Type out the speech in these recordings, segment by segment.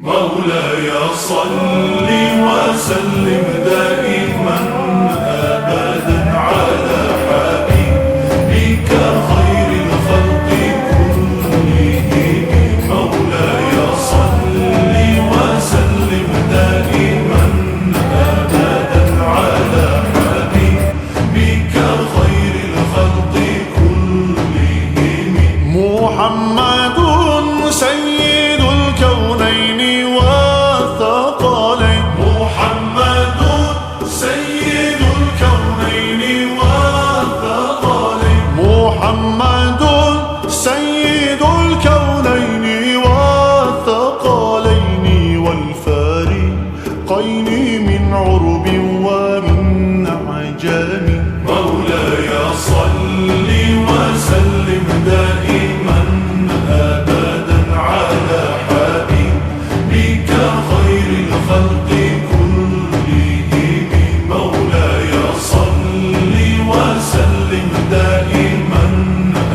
مولاي صل وسلم دائما أبدا على حبيبك خير الخلق كلهم. مولاي صل وسلم دائما أبدا على حبيبك خير الخلق كلهم. محمد سيد الكونين والثقلين. محمد سيد الكونين والثقلين. محمد سيد الكونين والثقلين والفارقين من عرب ومن عجم. مولاي صل وسلم دائما أبدا على حبيبك خير الخلق كلهم. مولاي صل وسلم دائما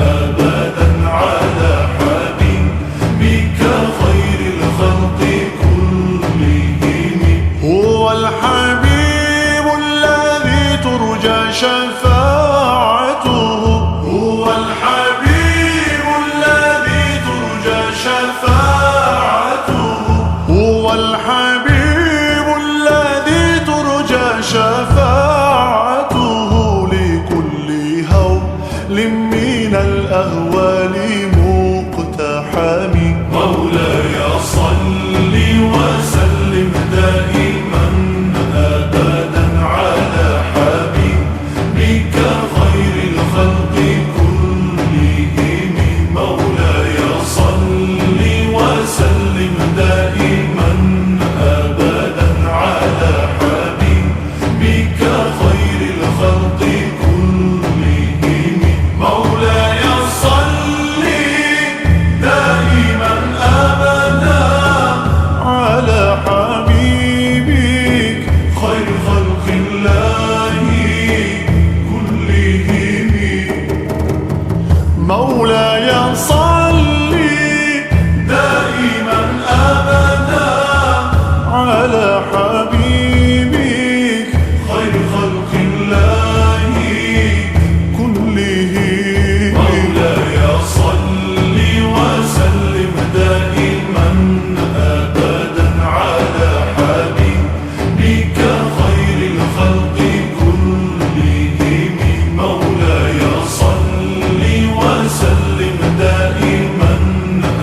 أبدا على حبيبك خير الخلق كلهم. هو الحبيب الذي ترجى شفاعته. هو الحبيب الذي ترجى شفاعته. هو الحبيب الذي ترجى شفاعته لكل هول من الأهوال مقتحم. مولاي صل وسلم دائما أبدا على حبيبك خير الخلق كلهم. مولاي صل وسلم دائما أبدا على حبيبك خير الخلق كلهم. مولاي صل دائما أبدا على حبيبك خير خلق الله كلهم. مولاي صل دائما أبدا على حبيبك خير خلق الله كلهم. مولاي صل وسلم دائما أبدا على حبيبك خير الخلق كلهم. مولاي صل وسلم دائما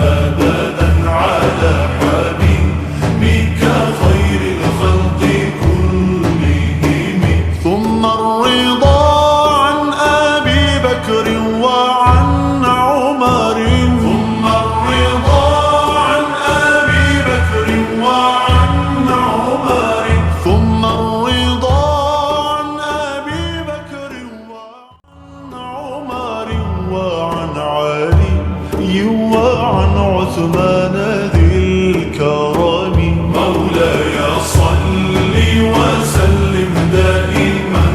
أبدا على حبيبك خير الخلق كلهم. ثم الرضا عن أبي بكر وعن عمر. ثم الرضا عن أبي بكر وعن عمر. ثم الرضا عن أبي بكر وعن عمر وعن علي وعن عثمان ذي الكرم. مولاي صل وسلم دائما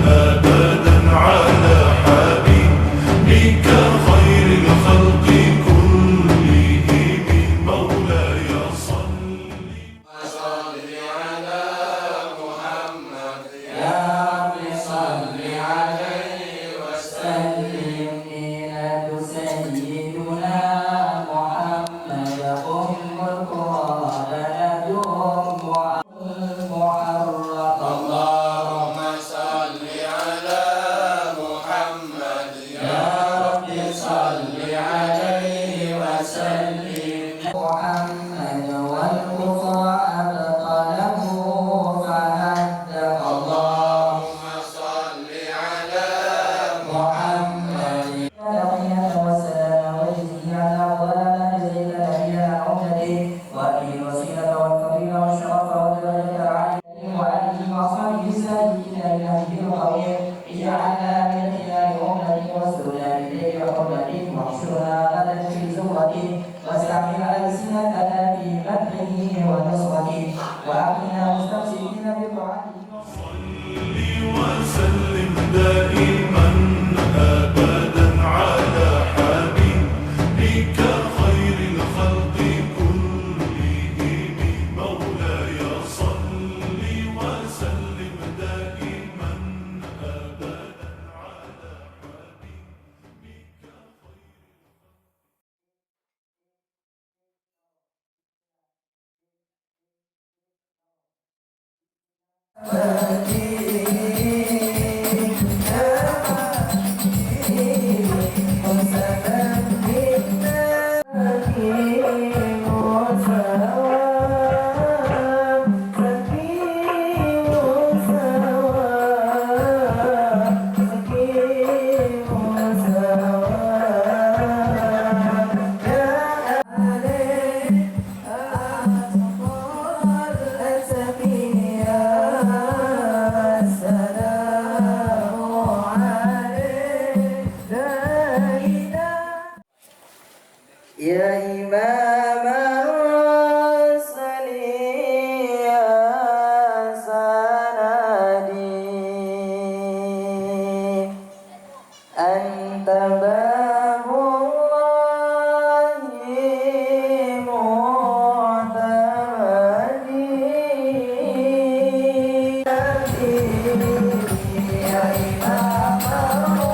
أبدا على حبيبك خير الخلق كلهم. مولاي صل على محمد يا رب صل عليه وسلم. دينة سيدنا محمد أم القرآن نبيهم المحرق. اللهم صل على محمد يا رب صل عليه وسلم. محمد والكفر أبطله فهدق. اللهم صل على محمد. تحية والسلام والجزية على أفضل ما جزيت نبينا محمد وأبي الوسيلة والفضيلة والشرف والدرجة العالية وآله وأصحابه السادسين بهديه القويم. اجعلنا من خلال أمتك واسلنا إليك حرمتك واحشرنا غدا في زمرتك واستعمل ألسنتنا في مدحه ونصرته وأعطنا مستمسكين بطاعته. صل وسلم دائما أبدا على حبيبك خير الخلق كلهم. Ya Imam Ar-Rasuli ya sanadi anta babullahi mu'tamadi ya Imam Ar-Rasuli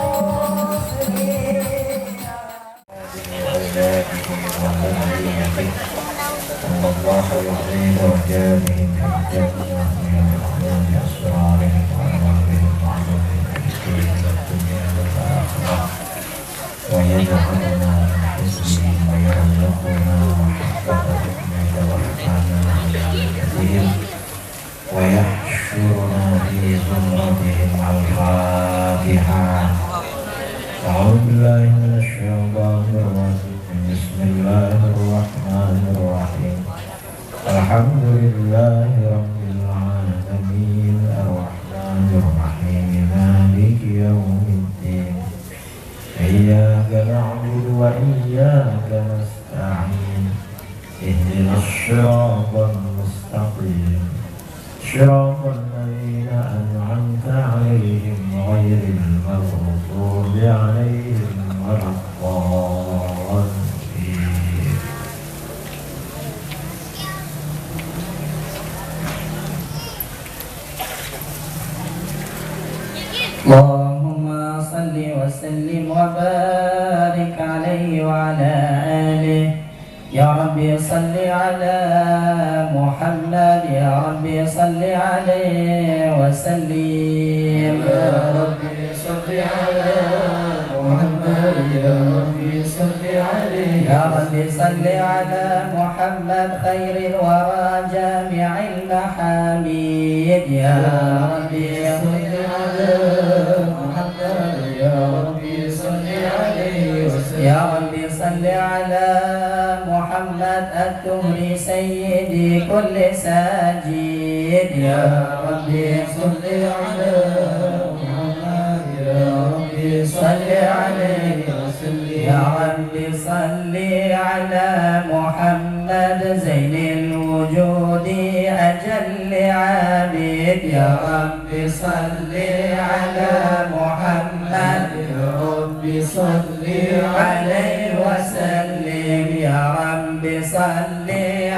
الله يعطي درجاتهم في الجنة من أسرارهم وأموالهم وعلومهم في الدنيا والآخرة ويجعلنا من حزبهم ويرزقنا محبة حكمك وإحسانا كثير ويحشرنا في زمرتهم الفاتحة. أعوذ بالله من الشيطان الرجيم. بسم الله الرحمن الرحيم. الحمد لله رب العالمين الرحمن الرحيم مالك يوم الدين إياك نعبد وإياك نستعين اهدنا الصراط المستقيم صراط الذين أنعمت عليهم غير المغضوب عليهم ولا الضالين. اللهم صل وسلم وبارك عليه وعلى آله. يا ربي صل على محمد، يا ربي صل عليه وسلم. يا ربي صل على محمد، يا ربي صل عليه. يا ربي صل على محمد خير الورى جامع المحاميد. يا ربي صل على محمد، يا ربي صل عليه وسلم. يا ربي صل على محمد الدهر سيدي كل ساجد. يا ربي صل على محمد، يا ربي صل عليه وسلم. يا ربي صل على محمد زين الوجود أجل عابد. يا ربي صل على محمد، يا ربي صل عليه وسلم. يا ربي صل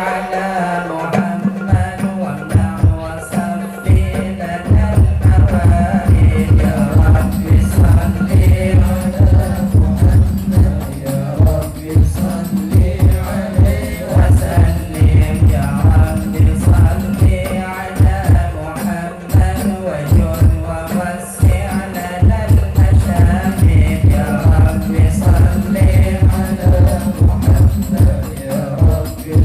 على محمد وامنع وصفي لنا الموارد. يا ربي صل على محمد، يا ربي صل عليه وسلم. يا ربي صل على محمد وجل ووسع لنا المشامل. يا ربي صل على محمد، يا ربي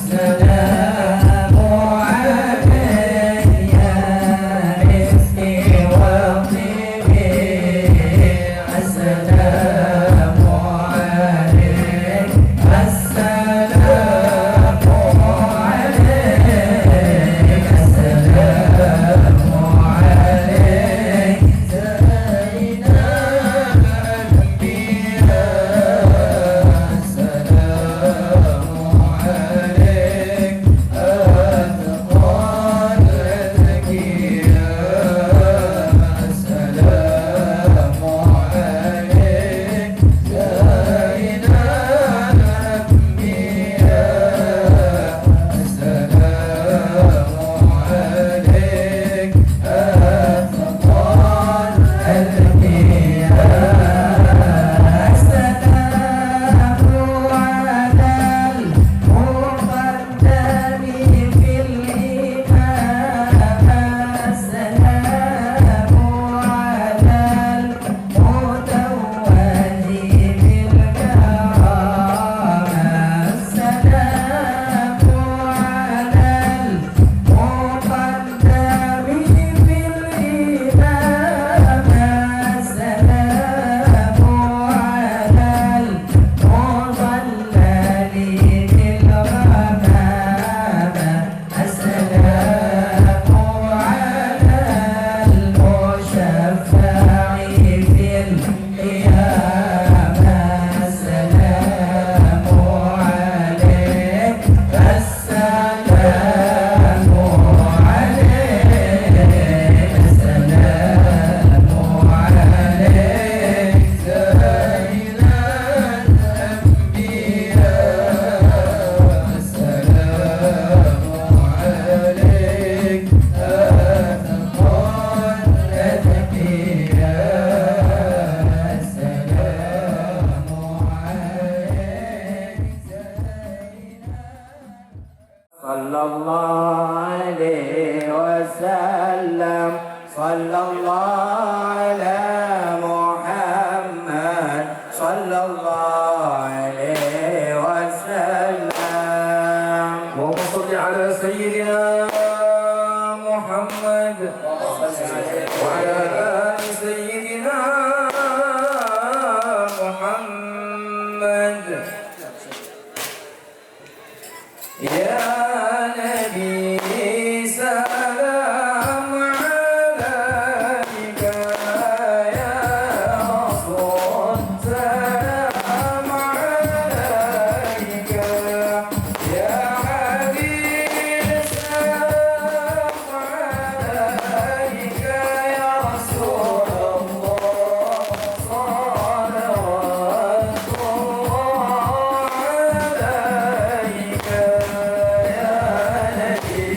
السلام عليك يا مسكي وطيبي السلام عليك السلام عليك السلام عليك سيد الأنبياء السلام عليك أتقى الأتقياء السلام عليك سيد الأنبياء السلام عليك أتقى الأتقياء السلام على المقدم في الإمامة السلام على المتوج بالكرامة السلام على المقدم في الإمامة السلام على المضلل بالغمامة السلام على المشفع في القيامة السلام عليك السلام عليك السلام عليك سيد الأنبياء السلام عليك أتقى الأتقياء السلام عليك صلى الله عليه وسلم صلى الله على محمد صلى الله عليه وسلم اللهم صل على سيدنا محمد وعلى آل سيدنا محمد يا نبي سلام عليك يا رسول سلام عليك يا حبيب سلام عليك يا رسول الله صلوات الله عليك يا نبي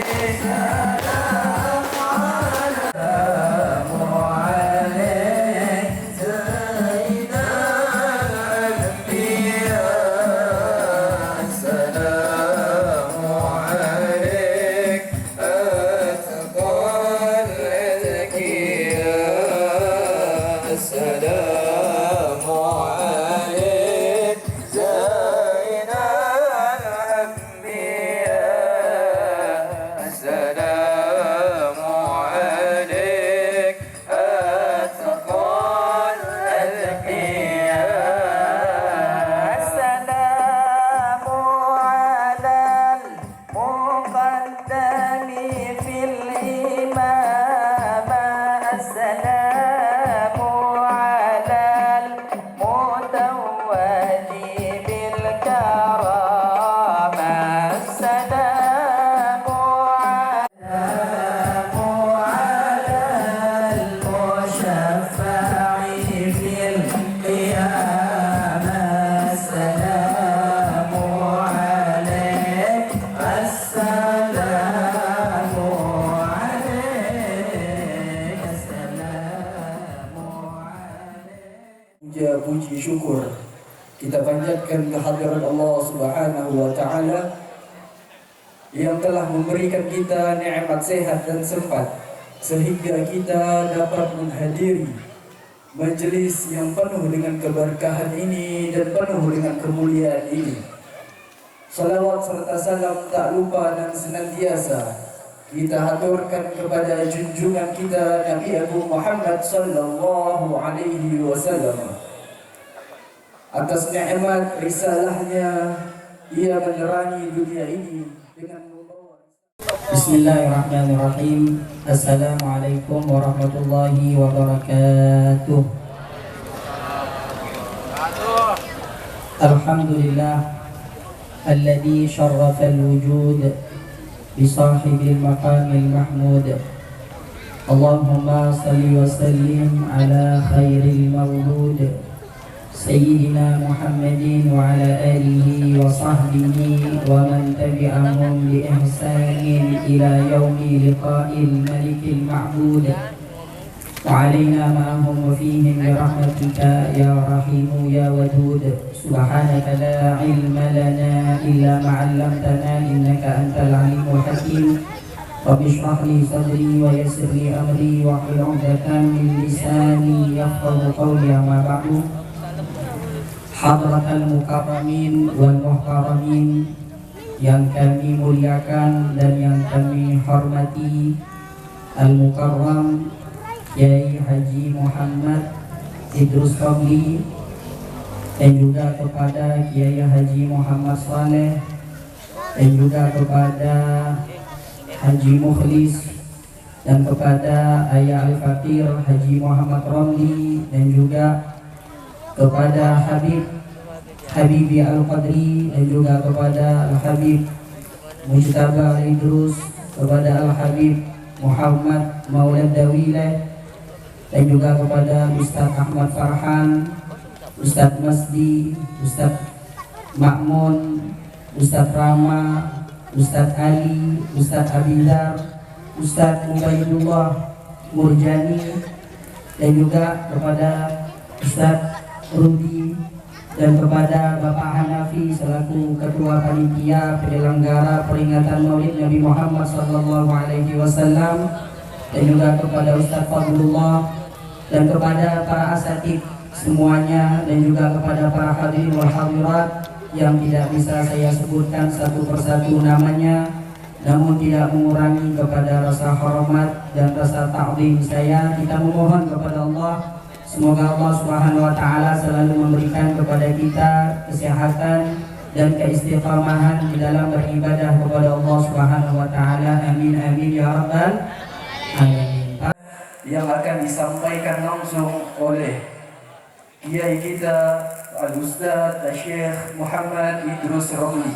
سلام عليك سيد الأنبياء السلام عليك أتقى الأتقياء السلام عليك زين الأنبياء السلام عليك أتقى الأتقياء السلام على المقدم في الإمامة السلام على المتوج بالكرامة السلام على المشفع في القيامة السلام عليك السلام عليك السلام عليك. Puji syukur kita panjatkan kehadiran Allah Subhanahu wa taala yang telah memberikan kita nikmat sehat dan sempat sehingga kita dapat menghadiri majelis yang penuh dengan keberkahan ini dan penuh dengan kemuliaan ini. Salawat serta salam tak lupa dan senantiasa kita haturkan kepada junjungan kita Nabi Agung Muhammad sallallahu alaihi wasallam. Atas nikmat risalahnya ia menerangi dunia ini dengan membawa Bismillahirrahmanirrahim. Assalamualaikum warahmatullahi wabarakatuh. Alhamdulillah الذي شرف الوجود بصاحب المقام المحمود اللهم صل وسلم على خير المولود سيدنا محمد وعلى آله وصحبه ومن تبعهم بإحسان إلى يوم لقاء الملك المعبود وعلينا معهم وفيهم برحمتك يا رحيم يا ودود سبحانك لا علم لنا إلا ما علمتنا إنك أنت العليم الحكيم رب اشرح لي صدري ويسر لي أمري واحلل عقدة من لساني يفقه قولي أما بعد حضرة المكرمين والمحترمين yang kami muliakan dan yang kami hormati, Al-Mukarram Kiai Haji Muhammad Idrus Ramli, dan juga kepada Kiai Haji Muhammad Saleh, dan juga kepada Haji Mukhlis, dan kepada Ayah Al-Fakir Haji Muhammad Ramli, dan juga kepada Habibi Al-Qadri, dan juga kepada Al-Habib Mujtaba Idrus, kepada Al-Habib Muhammad Maulad Dawilah, dan juga kepada Ustaz Ahmad Farhan, Ustaz Masdi, Ustaz Ma'mun, Ustaz Rama, Ustaz Ali, Ustaz Abidar, Ustaz Mubaidullah Murjani, dan juga kepada Ustaz Rudi, dan kepada Bapak Hanafi selaku Ketua Panitia Penyelenggara Peringatan Maulid Nabi Muhammad SAW, dan juga kepada Ustaz Fadlullah, dan kepada para asatid semuanya, dan juga kepada para hadirin wal hadirat yang tidak bisa saya sebutkan satu persatu namanya, namun tidak mengurangi kepada rasa hormat dan rasa ta'zim saya. Kita memohon kepada Allah, semoga Allah Subhanahu wa taala selalu memberikan kepada kita kesehatan dan keistiqamahan di dalam beribadah kepada Allah Subhanahu wa taala. Amin amin ya rabbal alamin. Yang akan disampaikan langsung oleh Kiai kita Al-Ustaz Syekh Muhammad Idrus Ramli.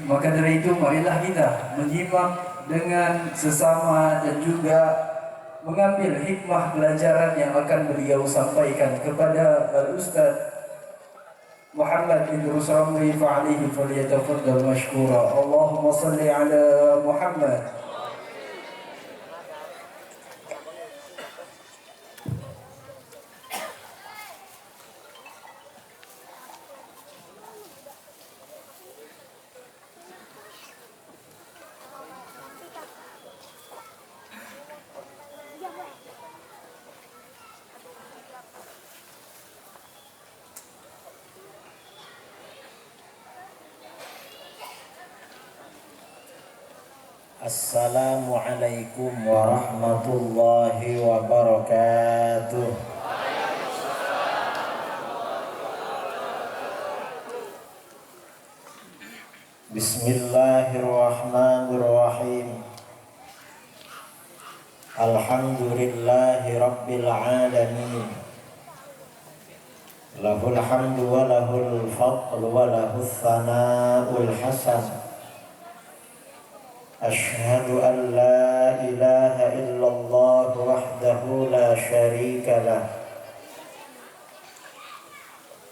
Maka dari itu marilah kita menyimak dengan sesama dan juga mengambil hikmah pelajaran yang akan beliau sampaikan kepada Al-Ustaz Muhammad Idrus Ramli. Fa'alihi falyatafaddal mashkura. Allahumma salli ala Muhammad. Assalamualaikum warahmatullahi wabarakatuh. Bismillahirrahmanirrahim. Alhamdulillahi rabbil alamin. Lahul hamdu wa lahul fadlu wa lahul thana'ul hasan. Ashhadu an la ilaha illallah wahdahu la syarika lah.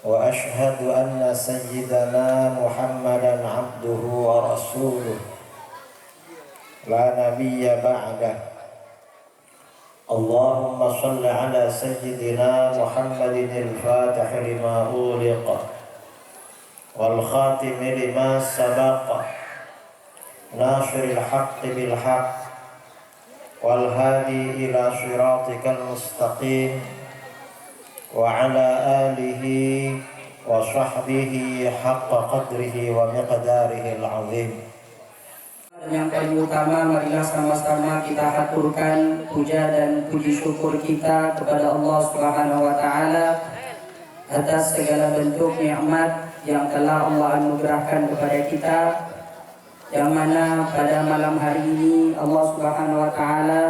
Wa ashhadu anna sayyidana Muhammadan abduhu wa rasuluh. La nabiyya ba'dah. Allahumma salli ala sayyidina Muhammadin al-fatih lima uliqa wal khatimi lima sabaqa ناصر الحق بالحق والهادي إلى صراطك المستقيم وعلى آله وصحبه حق قدره ومقداره العظيم. Yang paling utama, marilah sama-sama kita haturkan puja dan puji syukur kita kepada Allah Subhanahu wa taala atas segala bentuk nikmat yang telah Allah anugerahkan kepada kita, yang mana pada malam hari ini Allah Subhanahu wa taala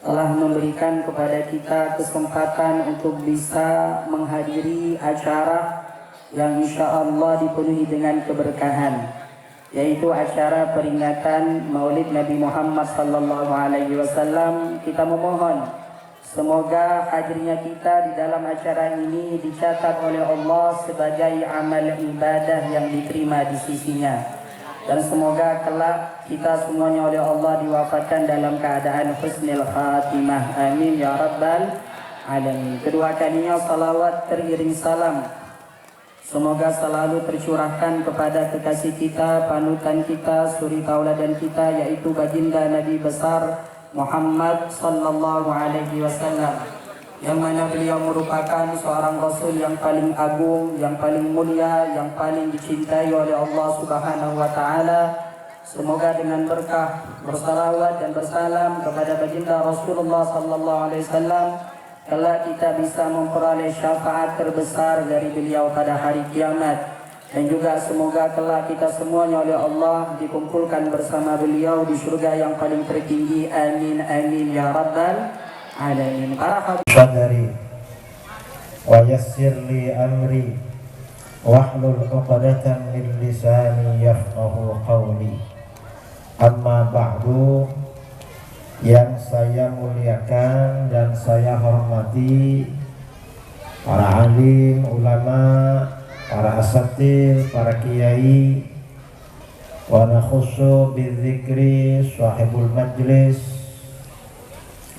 telah memberikan kepada kita kesempatan untuk bisa menghadiri acara yang insya Allah dipenuhi dengan keberkahan, yaitu acara peringatan Maulid Nabi Muhammad sallallahu alaihi wasallam. Kita memohon semoga hadirnya kita di dalam acara ini dicatat oleh Allah sebagai amal ibadah yang diterima di sisinya, dan semoga kelak kita semuanya oleh Allah diwafatkan dalam keadaan husnul khatimah. Amin ya rabbal alamin. Kedua kalinya salawat teriring salam semoga selalu tercurahkan kepada kekasih kita, panutan kita, suri tauladan kita, yaitu baginda Nabi besar Muhammad sallallahu alaihi wasallam, yang mana beliau merupakan seorang rasul yang paling agung, yang paling mulia, yang paling dicintai oleh Allah Subhanahu wa taala. Semoga dengan berkah bersalawat dan bersalam kepada baginda Rasulullah sallallahu alaihi wasallam kelak kita bisa memperoleh syafaat terbesar dari beliau pada hari kiamat, dan juga semoga kelak kita semuanya oleh Allah dikumpulkan bersama beliau di surga yang paling tertinggi. Amin amin ya rabbal alamin. Para sadari wa yassir li amri wahlul 'uqdatam min lisani yafqahu qawli. Amma ba'du, yang saya muliakan dan saya hormati para alim, ulama, para asatidz, para kiai, wa nakhussu bidzikri sahibul majlis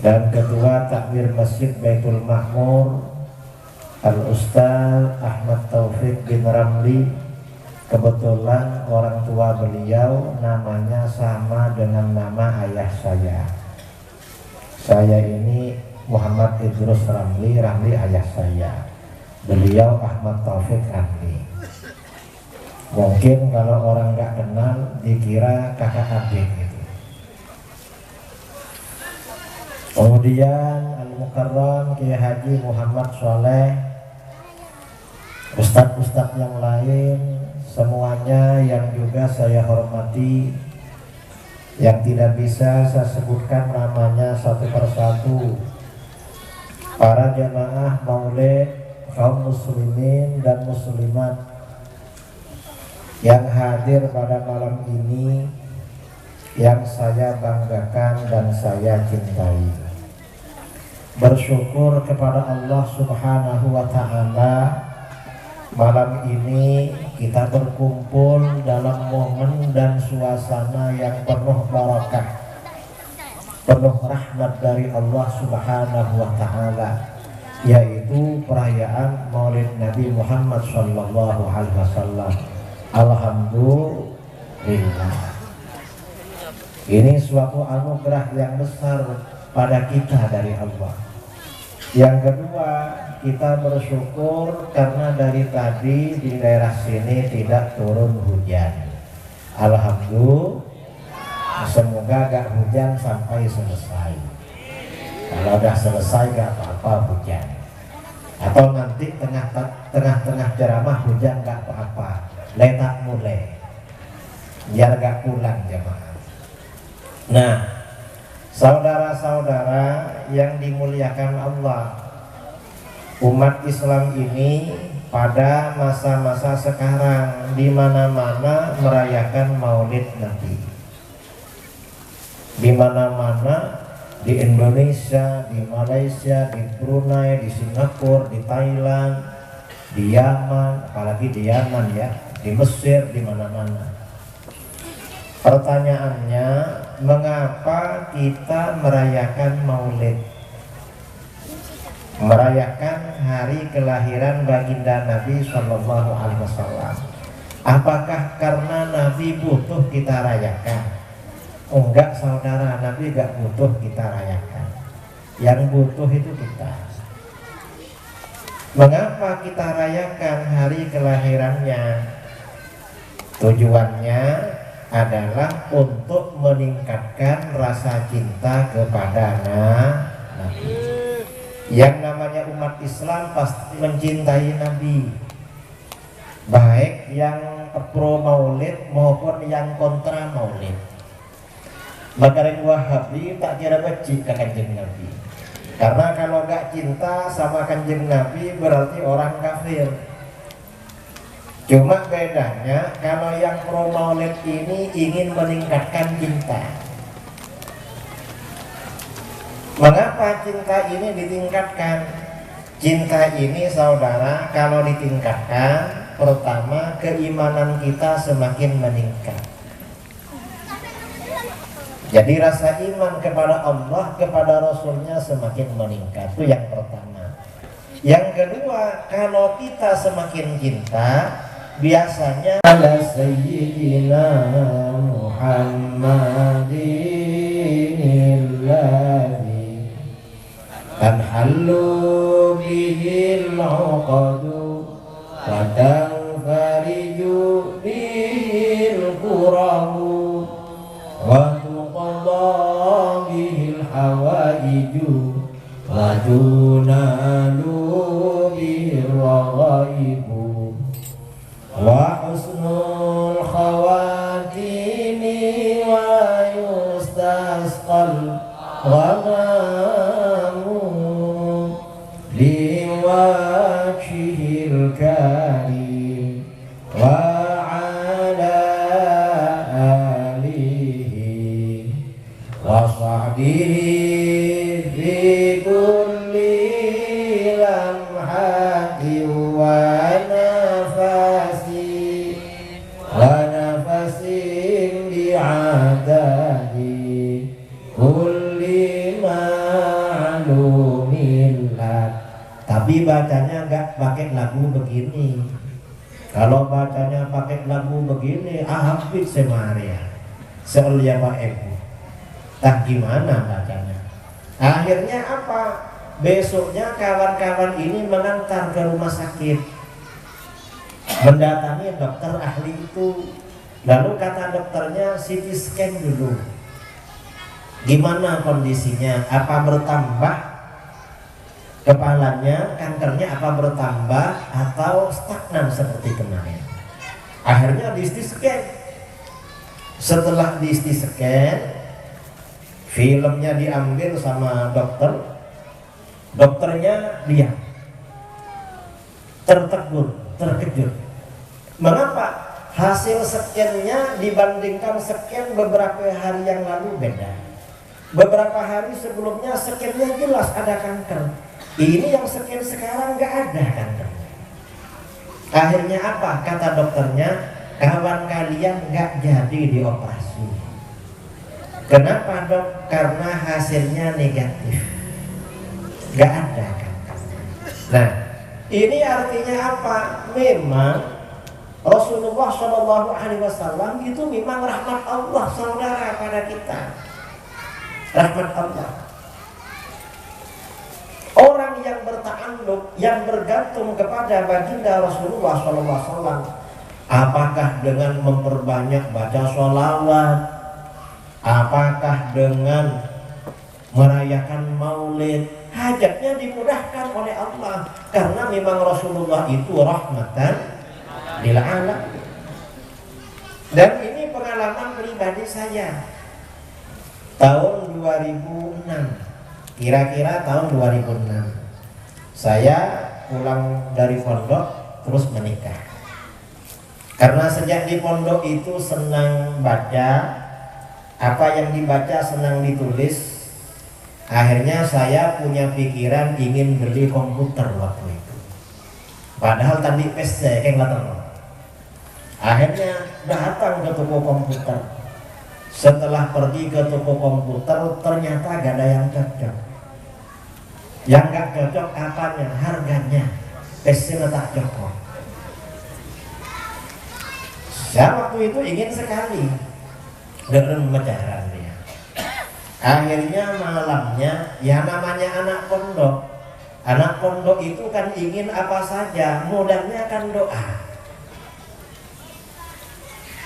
dan ketua takmir Masjid Baitul Ma'mur Al-Ustaz Ahmad Taufik bin Ramli. Kebetulan orang tua beliau namanya sama dengan nama ayah saya. Saya ini Muhammad Idrus Ramli, Ramli ayah saya. Beliau Ahmad Taufik Ramli. Mungkin kalau orang nggak kenal dikira kakak adik gitu. Kemudian Al-Mukarram Kiai Haji Muhammad Soleh, ustadz-ustadz yang lain, semuanya yang juga saya hormati, yang tidak bisa saya sebutkan namanya satu persatu, para jamaah maulid kaum muslimin dan muslimat yang hadir pada malam ini, yang saya banggakan dan saya cintai. Bersyukur kepada Allah Subhanahu wa ta'ala, malam ini kita berkumpul dalam momen dan suasana yang penuh barakah, penuh rahmat dari Allah Subhanahu wa ta'ala, yaitu perayaan Maulid Nabi Muhammad sallallahu alaihi wasallam. Alhamdulillah. Ini suatu anugerah yang besar pada kita dari Allah. Yang kedua, kita bersyukur karena dari tadi di daerah sini tidak turun hujan. Alhamdulillah. Semoga gak hujan sampai selesai. Kalau udah selesai gak apa-apa hujan. Atau nanti tengah-tengah ceramah hujan gak apa-apa. Letak mulai. Biar gak pulang jemaah. Nah, saudara-saudara yang dimuliakan Allah, umat Islam ini pada masa-masa sekarang di mana-mana merayakan Maulid Nabi. Di mana-mana, di Indonesia, di Malaysia, di Brunei, di Singapura, di Thailand, di Yaman, apalagi di Yaman ya, di Mesir, di mana-mana. Pertanyaannya, mengapa kita merayakan Maulid? Merayakan hari kelahiran baginda Nabi Shallallahu Alaihi Wasallam. Apakah karena Nabi butuh kita rayakan? Enggak saudara, Nabi enggak butuh kita rayakan. Yang butuh itu kita. Mengapa kita rayakan hari kelahirannya? Tujuannya adalah untuk meningkatkan rasa cinta kepada Nabi. Yang namanya umat Islam pasti mencintai Nabi, baik yang pro maulid maupun yang kontra maulid. Maka yang Wahabi tak kira benci ke kanjeng Nabi, karena kalau gak cinta sama kanjeng Nabi berarti orang kafir. Cuma bedanya kalau yang pro maulid ini ingin meningkatkan cinta. Mengapa cinta ini ditingkatkan? Cinta ini saudara kalau ditingkatkan, pertama keimanan kita semakin meningkat. Jadi rasa iman kepada Allah, kepada Rasulnya semakin meningkat. Itu yang pertama. Yang kedua, kalau kita semakin cinta, biasanya ala sayyidina Muhammadinillahi tanhallu bihil uqadu wa tanfariju bihil kurahu wa tuqadha bihil hawaiju wa tunalu bihil raghaibu wa husnul khawatimi wa yustasqal ghamamu liwajhil karim wa ala alihi wa sahbihi fi kulli lamhati wa nafasi wa nafasin bi'adadi kulli ma'lumin lak. Tapi bacanya enggak pakai lagu begini. Kalau bacanya pakai lagu begini, habis semaria seolah Pak Ibu. Tak gimana bacanya. Akhirnya apa? Besoknya kawan-kawan ini mengantar ke rumah sakit, mendatangi dokter ahli itu. Lalu kata dokternya, CT scan dulu. Gimana kondisinya? Apa bertambah kepalanya, kankernya apa bertambah atau stagnan seperti kemarin? Akhirnya di CT scan. Setelah di CT scan, filmnya diambil sama dokter. Dokternya diam, tertegun, terkejut. Mengapa? Hasil scan-nya dibandingkan scan beberapa hari yang lalu beda. Beberapa hari sebelumnya scan-nya jelas ada kanker. Ini yang scan sekarang nggak ada kanker. Akhirnya apa? Kata dokternya, kawan kalian nggak jadi dioperasi. Kenapa dok? Karena hasilnya negatif, nggak ada kanker. Nah, ini artinya apa? Memang Rasulullah SAW itu memang rahmat Allah saudara pada kita. Rahmat Allah. Orang yang berta'alluq, yang bergantung kepada baginda Rasulullah SAW, apakah dengan memperbanyak baca sholawat, apakah dengan merayakan maulid, hajatnya dimudahkan oleh Allah. Karena memang Rasulullah itu rahmatan lil alamin. Dan ini pengalaman pribadi saya. Tahun 2006, kira-kira tahun 2006, saya pulang dari pondok terus menikah. Karena sejak di pondok itu senang baca, apa yang dibaca senang ditulis. Akhirnya saya punya pikiran ingin beli komputer waktu itu. Padahal tadi PC kayak nggak. Akhirnya datang ke toko komputer. Setelah pergi ke toko komputer, ternyata gak ada yang cocok. Yang gak cocok apanya? Harganya. PC tak cocok. Saya waktu itu ingin sekali dengan pembicaraan dia. Akhirnya malamnya, ya namanya anak pondok, Anak pondok itu kan ingin apa saja, modalnya kan doa.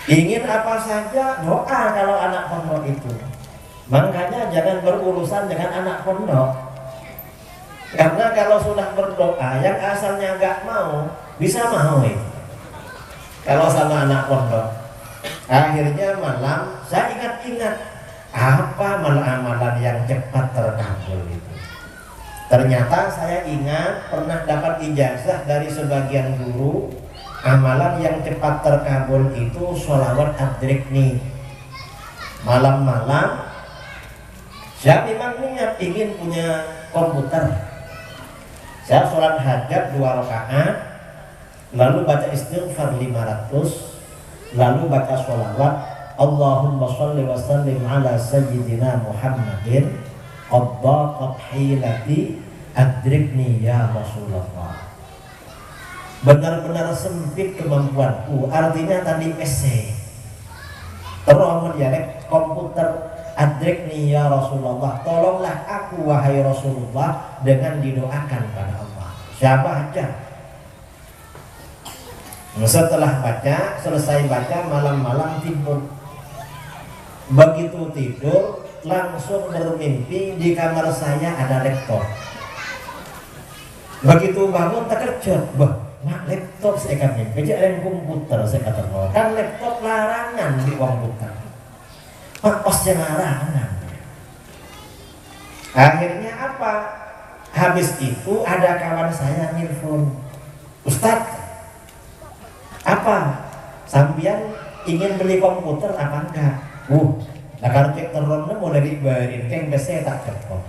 Ingin apa saja doa kalau anak pondok itu. Makanya jangan berurusan dengan anak pondok. Karena kalau sudah berdoa, yang asalnya nggak mau, bisa mau itu. Kalau sama anak pondok. Akhirnya malam, saya ingat-ingat, apa amalan yang cepat terkabul itu. Ternyata saya ingat pernah dapat ijazah dari sebagian guru, amalan yang cepat terkabul itu sholawat adrikni. Malam-malam, saya memang niat ingin punya komputer. Saya sholat hajat 2 rakaat, lalu baca istighfar 500, lalu baca sholawat Allahumma sholli wa sallim ala sayyidina Muhammadin qaddaqat hilati adrikni ya Rasulullah. Benar-benar sempit kemampuanku, artinya tadi PC terus dialek komputer. Adrikni ya Rasulullah, tolonglah aku wahai Rasulullah dengan didoakan pada Allah. Siapa aja. Setelah baca, selesai baca, malam-malam tidur. Begitu tidur, langsung bermimpi di kamar saya ada laptop. Begitu bangun terkejut, nah laptop saya kan mimpi, jadi komputer saya kata, kan laptop larangan di komputer. Pasti larangan. Akhirnya apa? Habis itu ada kawan saya nelfon, Ustadz, apa? Sampian ingin beli komputer apa enggak? Nah kalau cek terornya mau dari bayarin, kan biasanya tak cepet.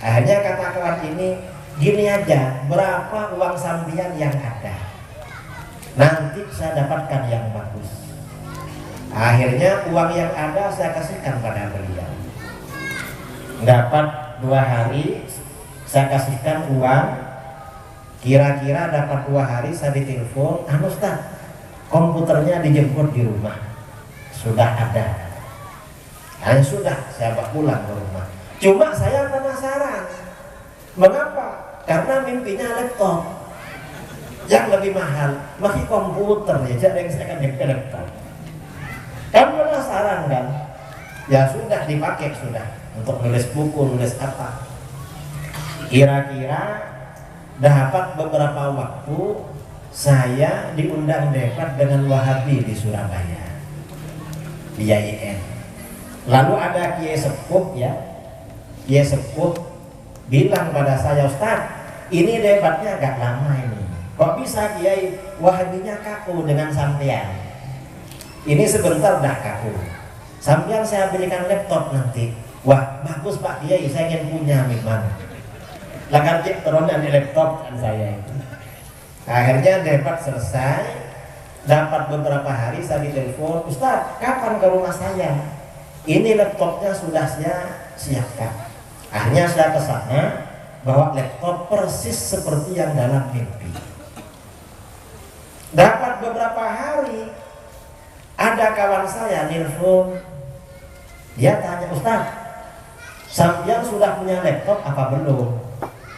Akhirnya kata kawan ini, gini aja, berapa uang sampian yang ada? Nanti saya dapatkan yang bagus. Akhirnya uang yang ada saya kasihkan pada beliau. Dapat 2 hari saya kasihkan uang. Kira-kira dapat 2 hari saya ditelepon, Ustaz, komputernya dijemput di rumah. Sudah ada. Dan sudah saya bawa pulang ke rumah. Cuma saya penasaran. Mengapa? Karena mimpinya laptop yang lebih mahal. Masih komputer ya, jadi yang saya akan mimpi laptop. Kan penasaran kan? Ya sudah dipakai sudah untuk nulis buku, nulis apa. Kira-kira dapat beberapa waktu saya diundang debat dengan Wahabi di Surabaya, di IAIN. Lalu ada Kiai Sepuh ya, Kiai Sepuh bilang pada saya, Ustaz, ini debatnya agak lama ini. Kok bisa Kiai Wahabinya kaku dengan sampean? Ini sebentar dah kaku. Sampean saya belikan laptop nanti. Wah bagus Pak Kiai, saya ingin punya memang. Lakan cek teronan di laptop kan saya itu. Akhirnya debat selesai. Dapat beberapa hari saya ditelepon, Ustaz, kapan ke rumah saya? Ini laptopnya sudah saya siapkan. Akhirnya saya ke sana, bawa laptop persis seperti yang dalam mimpi. Dapat beberapa hari, ada kawan saya nelfon, dia tanya, Ustaz, sampean sudah punya laptop apa belum?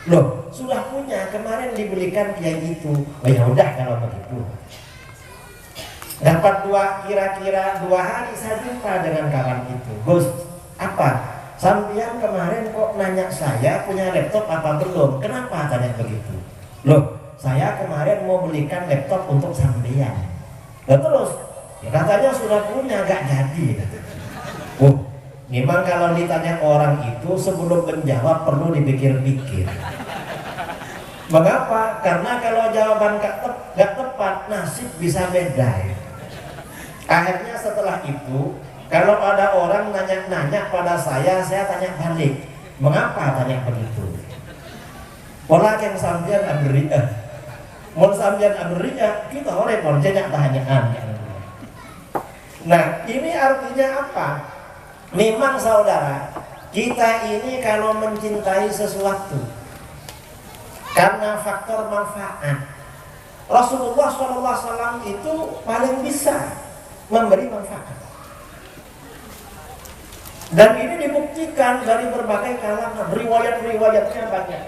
Loh, sudah punya, kemarin dibelikan kayak gitu. Oh ya udah kalau begitu. Dapat kira-kira 2 hari saya jumpa dengan kawan itu. Gus, apa? Sampean kemarin kok nanya saya punya laptop apa belum? Kenapa tanya begitu? Loh, saya kemarin mau belikan laptop untuk sampean. Terus ya katanya sudah punya, gak jadi. Memang kalau ditanya orang itu sebelum menjawab perlu dipikir-pikir. Mengapa? Karena kalau jawaban gak tepat, nasib bisa beda. Akhirnya setelah itu, kalau ada orang nanya-nanya pada saya tanya balik. Mengapa tanya begitu? Pola yang sampean abri, mau sampean abri kita oleh porjanya tanyaan. Nah, ini artinya apa? Memang saudara, kita ini kalau mencintai sesuatu karena faktor manfaat, Rasulullah SAW itu paling bisa memberi manfaat. Dan ini dibuktikan dari berbagai kalangan, riwayat-riwayatnya banyak.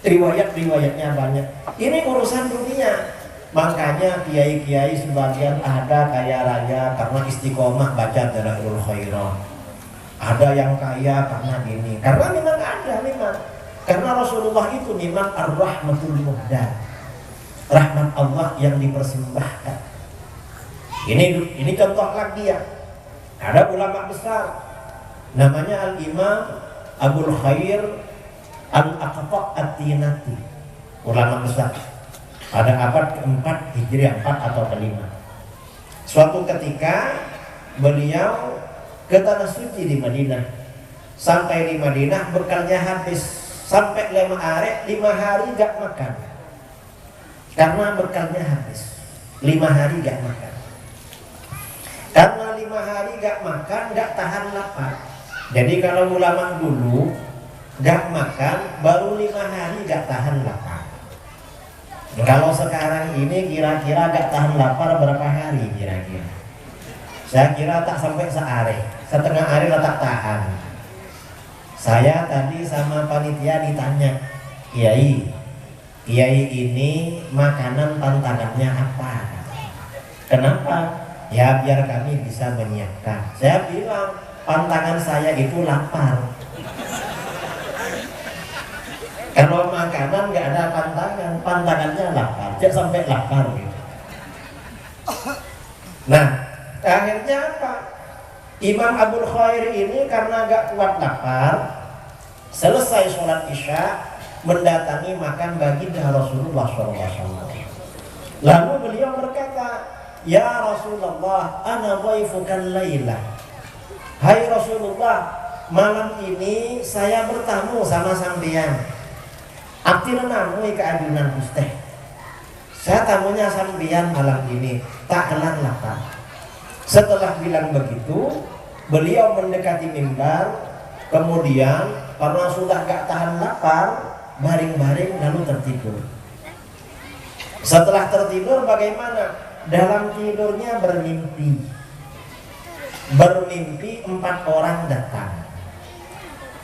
riwayatnya banyak. Ini urusan dunia. Makanya kiai-kiai sebagian ada kaya raya karena istiqomah baca Dalailul Khairat. Ada yang kaya karena ini. Karena memang ada memang. Karena Rasulullah itu memang ar-rahmatul muhdad. Rahmat Allah yang dipersembahkan. Ini contoh lagi ya. Ada ulama besar namanya Al-Imam Abul Khair Al-Aqta' At-Tinati. Ulama besar. Pada abad ke-4 Hijriah, 4 atau ke-5. Suatu ketika beliau ke tanah suci di Madinah. Sampai di Madinah bekalnya habis. Sampai 5 hari gak makan. Karena bekalnya habis. 5 hari gak makan. Karena 5 hari gak makan, gak tahan lapar. Jadi kalau ulama dulu gak makan, baru 5 hari gak tahan lapar. Kalau sekarang ini kira-kira gak tahan lapar berapa hari kira-kira? Saya kira tak sampai sehari, setengah hari lah tak tahan. Saya tadi sama panitia ditanya, Kiai ini makanan tantangannya apa? Kenapa? Ya biar kami bisa menyiapkan. Saya bilang pantangan saya itu lapar. Kalau makanan nggak ada pantangannya lapar. Jangan sampai lapar gitu. Nah, akhirnya apa? Imam Abul Khair ini karena nggak kuat lapar, selesai sholat isya mendatangi makan baginda Rasulullah SAW. Lalu beliau berkata, Ya Rasulullah, ana dhaifukan laila. Hai Rasulullah, malam ini saya bertamu sama sampeyan. Abdina namui keadunan Gusti. Saya tamunya sampeyan malam ini, tak kelar lapar. Setelah bilang begitu, beliau mendekati mimbar, kemudian karena sudah gak tahan lapar, baring-baring lalu tertidur. Setelah tertidur bagaimana? Dalam tidurnya bermimpi. Bermimpi 4 orang datang.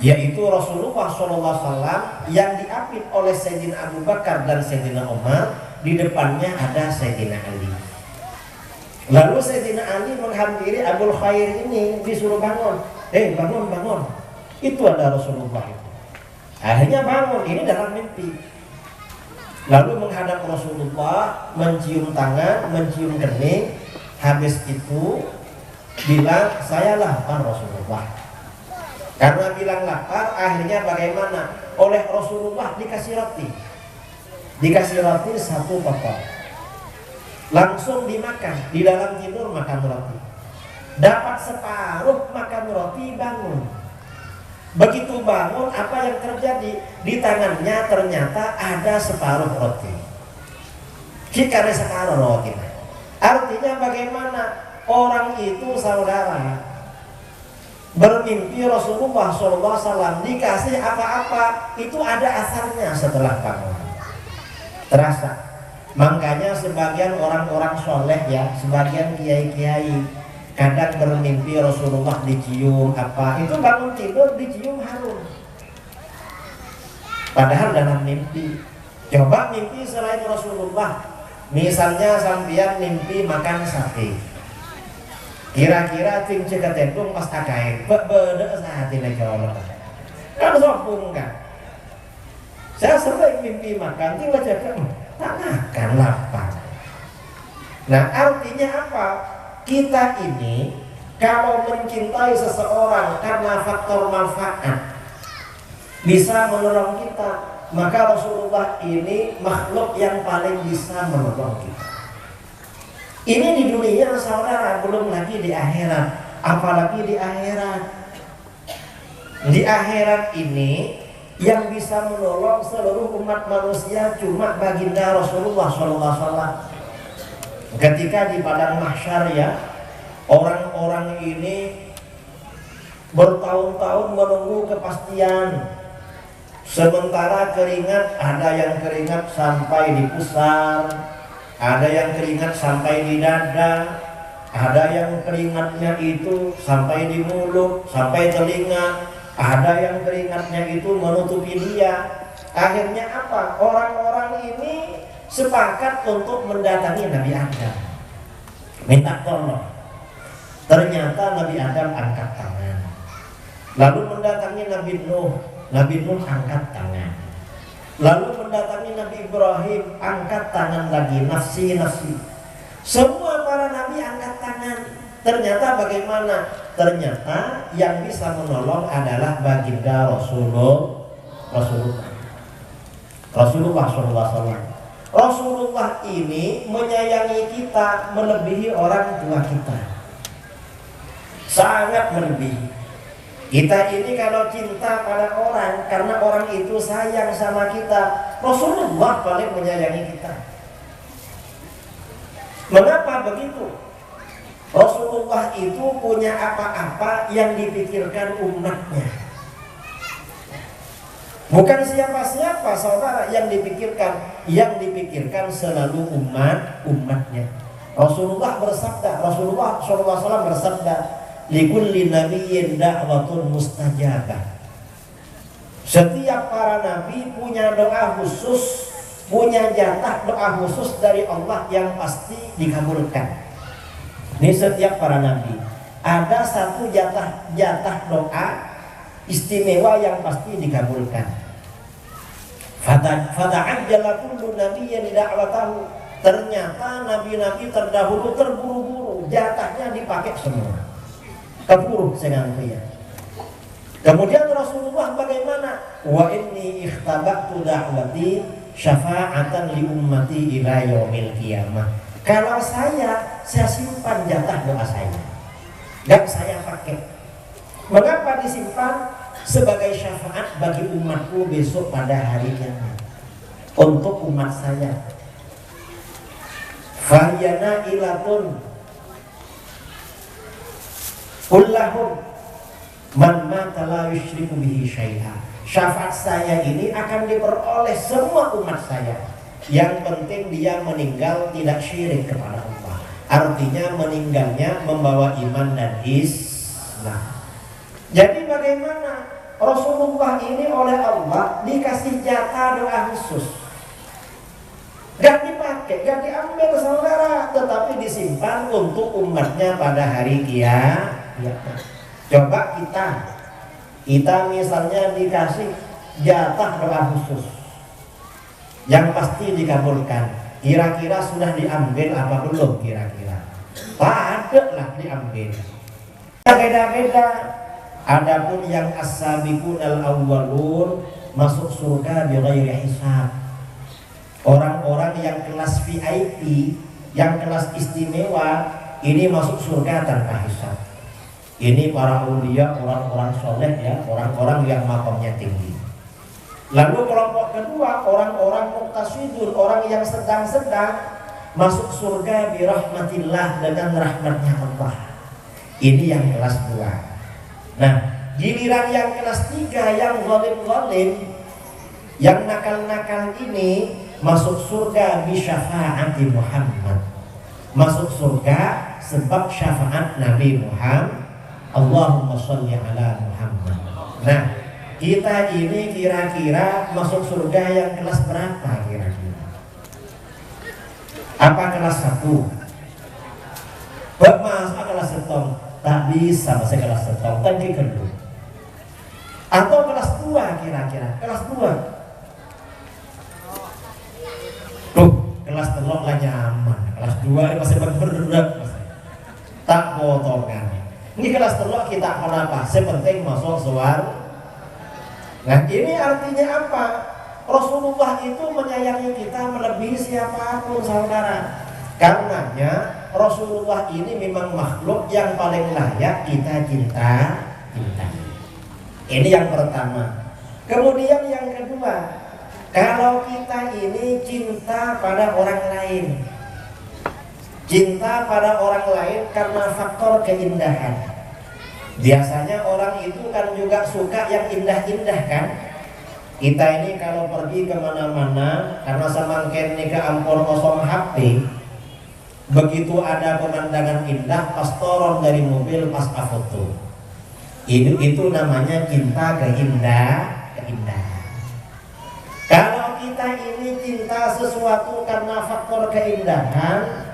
Yaitu Rasulullah SAW yang diapit oleh Sayyidina Abu Bakar dan Sayyidina Umar. Di depannya ada Sayyidina Ali. Lalu Sayyidina Ali menghampiri Abul Khair ini, disuruh bangun. Bangun. Itu ada Rasulullah itu. Akhirnya bangun, ini dalam mimpi. Lalu menghadap Rasulullah, mencium tangan, mencium kening. Habis itu bilang, saya lapar Rasulullah. Karena bilang lapar, akhirnya bagaimana? Oleh Rasulullah dikasih roti. Dikasih roti 1 potong. Langsung dimakan, di dalam tidur makan roti. Dapat separuh makan roti, bangun. Begitu bangun, apa yang terjadi? Di tangannya ternyata ada separuh roti. Karena separuh roti. Artinya bagaimana? Orang itu saudara bermimpi Rasulullah SAW dikasih apa-apa, itu ada asarnya setelah bangun. Terasa. Makanya sebagian orang-orang soleh ya, sebagian kiai-kiai kadang bermimpi Rasulullah dicium apa, itu bangun tidur dicium harum. Padahal dalam mimpi. Coba mimpi selain Rasulullah. Misalnya sampean mimpi makan sate. Kira-kira ting ceketendung pas akain beda saat ini kalau kan sopung kan. Saya sering mimpi makan, tiba-tiba tak makan lapar. Nah artinya apa? Kita ini kalau mencintai seseorang karena faktor manfaat bisa menolong kita, maka Rasulullah ini makhluk yang paling bisa menolong kita. Ini di dunia saudara, belum lagi di akhirat. Apalagi di akhirat. Di akhirat ini yang bisa menolong seluruh umat manusia cuma baginda Rasulullah SAW. Ketika di padang mahsyar ya, orang-orang ini bertahun-tahun menunggu kepastian. Sementara keringat, ada yang keringat sampai di pusar, ada yang keringat sampai di dada, ada yang keringatnya itu sampai di mulut, sampai telinga, ada yang keringatnya itu menutupi dia. Akhirnya apa? Orang-orang ini sepakat untuk mendatangi Nabi Adam, minta tolong. Ternyata Nabi Adam angkat tangan. Lalu mendatangi Nabi Nuh, Nabi Nuh angkat tangan. Lalu mendatangi Nabi Ibrahim, angkat tangan lagi, nafsi. Semua para nabi angkat tangan. Ternyata bagaimana? Ternyata yang bisa menolong adalah baginda Rasulullah SAW. Rasulullah ini menyayangi kita melebihi orang tua kita, sangat melebihi. Kita ini kalau cinta pada orang karena orang itu sayang sama kita, Rasulullah paling menyayangi kita. Mengapa begitu? Rasulullah itu punya apa-apa yang dipikirkan umatnya. Bukan siapa-siapa saudara yang dipikirkan selalu umatnya. Rasulullah SAW bersabda, likulli nabiyyin da'watun mustajabah. Setiap para nabi punya doa khusus, punya jatah doa khusus dari Allah yang pasti dikabulkan. Ini setiap para nabi ada satu jatah doa istimewa yang pasti dikabulkan. Fata'ajjala kullu nabiyyin da'watahu. Ternyata nabi-nabi terdahulu terburu-buru, jatahnya dipakai semua. Keburu dengan dia. Kemudian Rasulullah bagaimana? Wa inni ikhtabatu da'wati syafa'atan li ummati ila yaumil qiyamah. Kalau saya simpan jatah doa saya, gak saya pakai. Mengapa disimpan? Sebagai syafaat bagi umatku besok pada hari kiamat. Untuk umat saya. Fahyana ilatun kullahum man mata la yusyriku bihi syai'a. Syafaat saya ini akan diperoleh semua umat saya. Yang penting dia meninggal tidak syirik kepada Allah. Artinya meninggalnya membawa iman dan Islam. Jadi bagaimana? Rasulullah ini oleh Allah dikasih jatah doa khusus. Gak dipakai, gak diambil saudara, tetapi disimpan untuk umatnya pada hari kiamat. Coba kita misalnya dikasih jatah doa khusus yang pasti dikabulkan. Kira-kira sudah diambil apa belum kira-kira? Padahlah diambil. Beda-beda. Adapun yang as-sabiqun al-awwalun masuk surga bighairi hisab. Orang-orang yang kelas VIP, yang kelas istimewa, ini masuk surga tanpa hisab. Ini para mulia, orang-orang soleh ya, orang-orang yang makamnya tinggi. Lalu kelompok kedua, orang-orang muqtasidun, orang yang sedang-sedang, masuk surga birahmatillah, dengan rahmatnya Allah. Ini yang kelas 2. Nah, giliran yang kelas 3, yang zalim-zalim, yang nakal-nakal ini masuk surga bi syafaati Muhammad. Masuk surga sebab syafaat Nabi Muhammad. Allahumma sholli ala Muhammad. Nah, kita ini kira-kira masuk surga yang kelas berapa kira-kira? Apa kelas 1? Masa kelas 1? Tak bisa masih kelas 1, tadi kedua. Atau kelas 2 kira-kira? Kelas 2. Tuh, kelas 3 lah nyaman. Kelas 2 masih berat. Tak potongan. Ini kelas 3 kita kenapa? Sepenting masuk surga. Nah, ini artinya apa? Rasulullah itu menyayangi kita melebihi siapapun saudara. Karenanya Rasulullah ini memang makhluk yang paling layak kita cintai. Ini yang pertama. Kemudian yang kedua, kalau kita ini cinta pada orang lain, cinta pada orang lain karena faktor keindahan. Biasanya orang itu kan juga suka yang indah-indah kan. Kita ini kalau pergi kemana-mana, karena semangkin ini ke ampun kosong HP, begitu ada pemandangan indah, pas turun dari mobil, pas foto. Itu namanya cinta keindahan. kita ini cinta sesuatu karena faktor keindahan,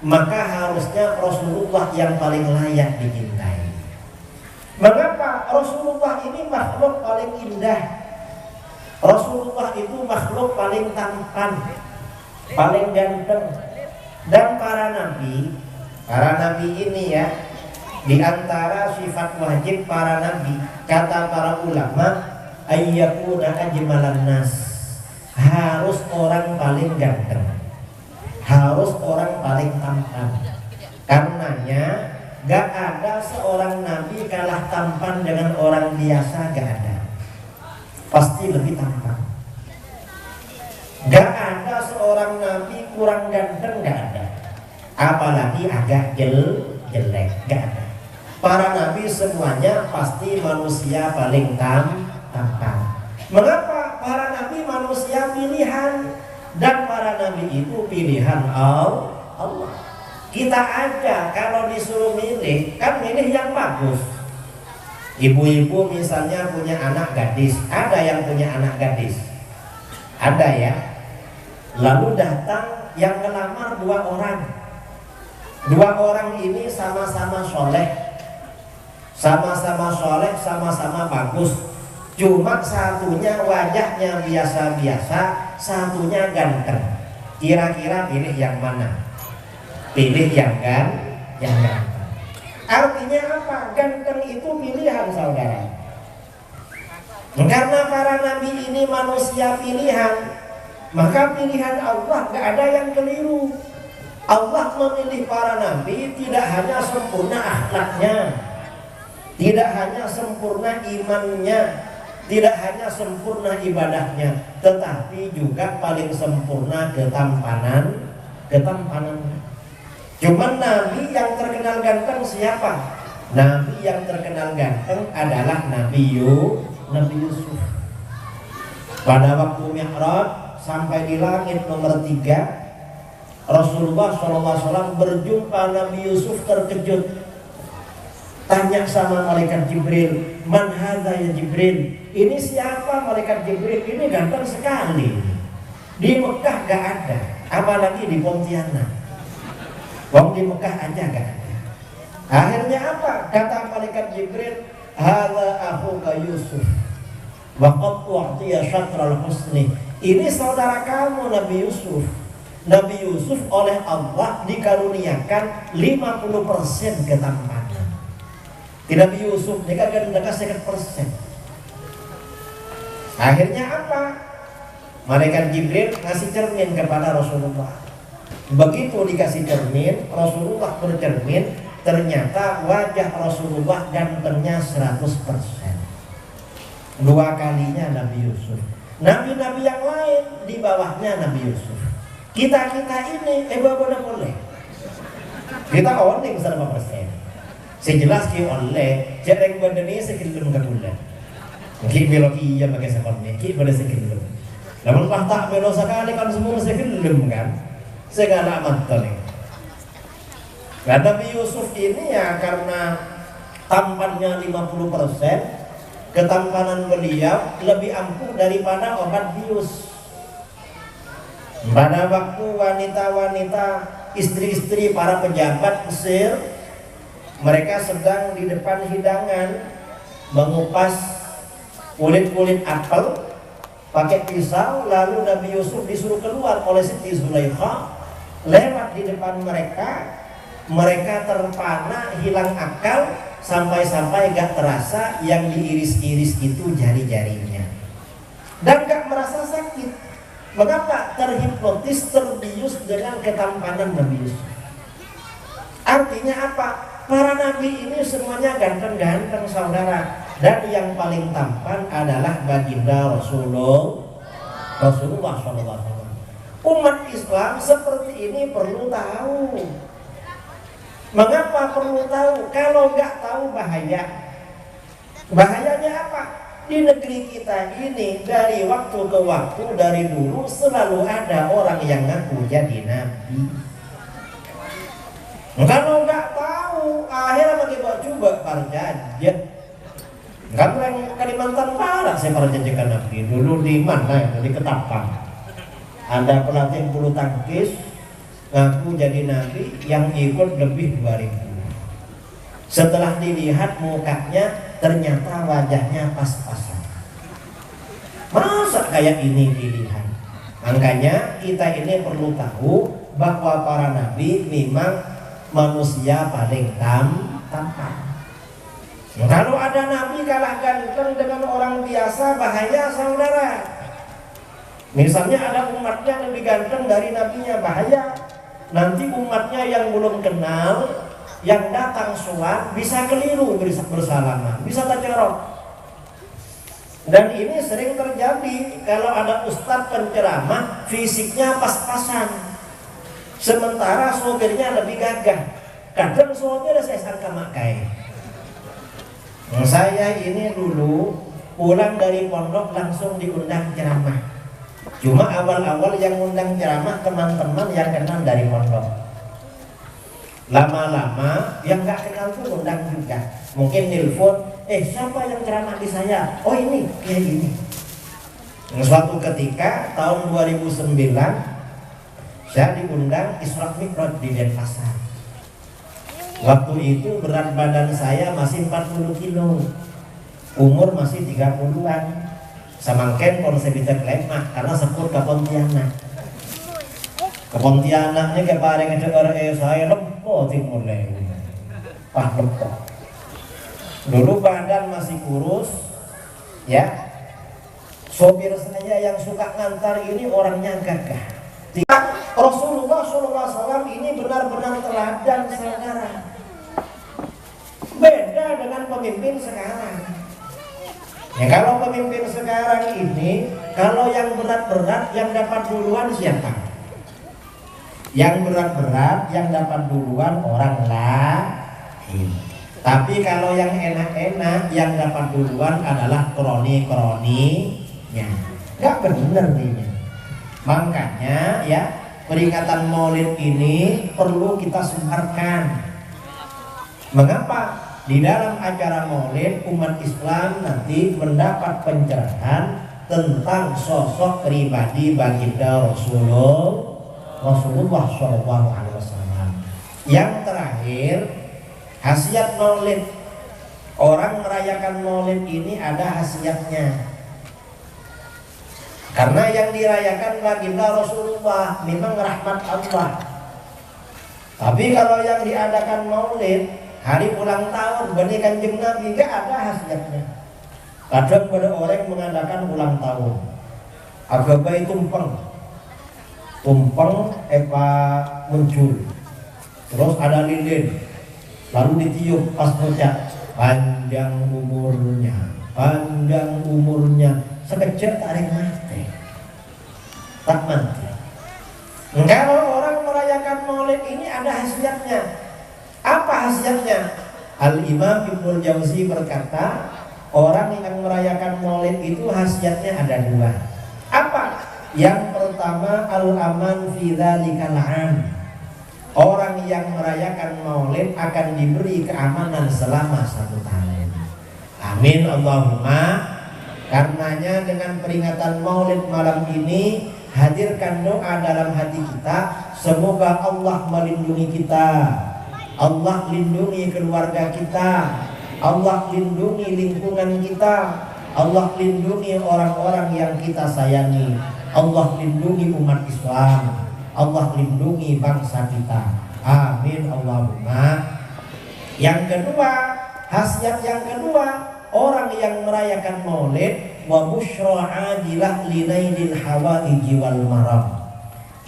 maka harusnya Rasulullah yang paling layak dicintai. Mengapa? Rasulullah ini makhluk paling indah. Rasulullah itu makhluk paling tampan, paling ganteng. Dan para nabi ini ya, di antara sifat wajib para nabi, kata para ulama, ayyakuna ajmalan nas, harus orang paling ganteng, harus orang paling tampan. Karenanya gak ada seorang nabi kalah tampan dengan orang biasa, gak ada. Pasti lebih tampan. Gak ada seorang nabi kurang ganteng, gak ada. Apalagi agak jelek, gak ada. Para nabi semuanya pasti manusia paling tampan. Mengapa? Para nabi manusia pilihan, dan para nabi itu pilihan Allah. Kita aja kalau disuruh milih, kan milih yang bagus. Ibu-ibu misalnya punya anak gadis, ada yang punya anak gadis, ada ya. Lalu datang yang ngelamar dua orang ini sama-sama soleh, sama-sama bagus. Cuma satunya wajahnya biasa-biasa, satunya ganteng. Kira-kira pilih yang mana? Pilih yang ganteng. Artinya apa? Ganteng itu pilihan, saudara. Karena para nabi ini manusia pilihan, maka pilihan Allah gak ada yang keliru. Allah memilih para nabi tidak hanya sempurna akhlaknya, tidak hanya sempurna imannya, tidak hanya sempurna ibadahnya, tetapi juga paling sempurna ketampanan. Cuman nabi yang terkenal ganteng siapa? Nabi yang terkenal ganteng adalah Nabi Yusuf. Pada waktu Mi'raj sampai di langit nomor 3, Rasulullah SAW berjumpa Nabi Yusuf, terkejut. Tanya sama malaikat Jibril, "Man hadza ya Jibril?" Ini siapa malaikat Jibril? Ini ganteng sekali. Di Mekah gak ada, apalagi di Pontianak. Wong di Mekah aja gak ada. Akhirnya apa? Kata malaikat Jibril, "Hadza akhuka Yusuf wa qad u'tiya syatral husni." Ini saudara kamu Nabi Yusuf. Nabi Yusuf oleh Allah dikaruniakan 50% ketampanan. Nabi Yusuf dikasih 50%. Akhirnya apa? Malaikat Jibril ngasih cermin kepada Rasulullah. Begitu dikasih cermin, Rasulullah bercermin, ternyata wajah Rasulullah gantengnya 100%. Dua kalinya Nabi Yusuf. Nabi-nabi yang lain di bawahnya Nabi Yusuf. Kita ini boleh boleh. Kita oning 100%. Sejelas ki oleh jarang bandeni sekilum ke bulan. Ki biologi ya pakai sekonde, ki pada sekilum. Namun tak belo sekali kan semua sekilum kan. Segala mantan nih. Nabi Yusuf ini ya karena tampannya 50%, ketampanan beliau lebih ampuh daripada obat bius. Pada waktu wanita-wanita, istri-istri para pejabat Mesir, mereka sedang di depan hidangan mengupas kulit-kulit apel pakai pisau, lalu Nabi Yusuf disuruh keluar oleh Siti Zulaikha. Lewat di depan mereka terpana, hilang akal, sampai-sampai gak terasa yang diiris-iris itu jari-jarinya, dan gak merasa sakit. Mengapa? Terhipnotis, terbius dengan ketampanan Nabi Yusuf. Artinya apa? Para nabi ini semuanya ganteng-ganteng, saudara. Dan yang paling tampan adalah baginda Rasulullah SAW. Umat Islam seperti ini perlu tahu. Mengapa perlu tahu? Kalau nggak tahu bahaya. Bahayanya apa? Di negeri kita ini dari waktu ke waktu, dari dulu selalu ada orang yang ngaku jadi nabi. Kalau nggak tahu, akhirnya bagi coba parjaja. Kan orang Kalimantan Barat saya parjajakan nabi. Dulu di mana? Di Ketapang. Ada pelatih bulu tangkis ngaku jadi nabi, yang ikut lebih 2000. Setelah dilihat mukanya, ternyata wajahnya pas-pasan. Masa kayak ini pilihan? Makanya kita ini perlu tahu bahwa para nabi memang manusia paling tampan. Kalau ada nabi kalah ganteng dengan orang biasa, bahaya saudara. Misalnya ada umatnya lebih ganteng dari nabinya, bahaya. Nanti umatnya yang belum kenal, yang datang sowan bisa keliru bersalaman, bisa tercerok. Dan ini sering terjadi kalau ada ustadz penceramah fisiknya pas-pasan, sementara sopirnya lebih gagah. Kadang sopir saya sangka makai. Saya ini dulu pulang dari pondok langsung diundang ceramah. Cuma awal-awal yang undang ceramah teman-teman yang kenal dari pondok. Lama-lama yang gak kenal pun undang juga. Mungkin nelpon, siapa yang ceramah di saya? Oh ini, kayak gini. Suatu ketika tahun 2009 saya diundang Isra Mi'raj di Denpasar. Waktu itu berat badan saya masih 40 kilo, umur masih 30-an. Samangken konsep kita lemah karena sepur ke Pontianak. Ke Pontianaknya ke bareng dengar saya lempo timur lagi. Lempo. Dulu badan masih kurus, ya. Sopir saya yang suka ngantar ini orangnya gagah. Rasulullah SAW ini benar-benar teladan saudara. Beda dengan pemimpin sekarang. Ya, kalau pemimpin sekarang ini, kalau yang berat-berat yang dapat duluan siapa? Yang berat-berat yang dapat duluan orang lain. Tapi kalau yang enak-enak yang dapat duluan adalah kroni-kroninya. Gak benar ini. Makanya ya, peringatan Maulid ini perlu kita sebarkan. Mengapa? Di dalam acara Maulid umat Islam nanti mendapat pencerahan tentang sosok pribadi baginda Rasulullah SAW. Yang terakhir, khasiat Maulid. Orang merayakan Maulid ini ada khasiatnya. Karena yang dirayakan baginda Rasulullah memang rahmat Allah. Tapi kalau yang diadakan Maulid hari ulang tahun Bani Kanjeng Nabi, gak ada khasiatnya. Kadang pada orang mengadakan ulang tahun agak baik tumpeng muncul, terus ada lilin, lalu ditiup pas ngucap panjang umurnya sekejap tarik mati, tak mati. Kalau orang merayakan Maulid ini ada khasiatnya. Apa hasilnya? Al-Imam Ibnul Jauzi berkata, orang yang merayakan Maulid itu khasiatnya ada dua. Apa? Yang pertama, al-aman fi dzalikal 'am. Orang yang merayakan Maulid akan diberi keamanan selama 1 tahun. Amin Allahumma. Karenanya dengan peringatan Maulid malam ini, hadirkan doa dalam hati kita, semoga Allah melindungi kita, Allah lindungi keluarga kita, Allah lindungi lingkungan kita, Allah lindungi orang-orang yang kita sayangi, Allah lindungi umat Islam, Allah lindungi bangsa kita. Amin Allahumma. Yang kedua, khasiat yang kedua, orang yang merayakan Maulid wa busyra ajilah linailil hawaiji wal maram.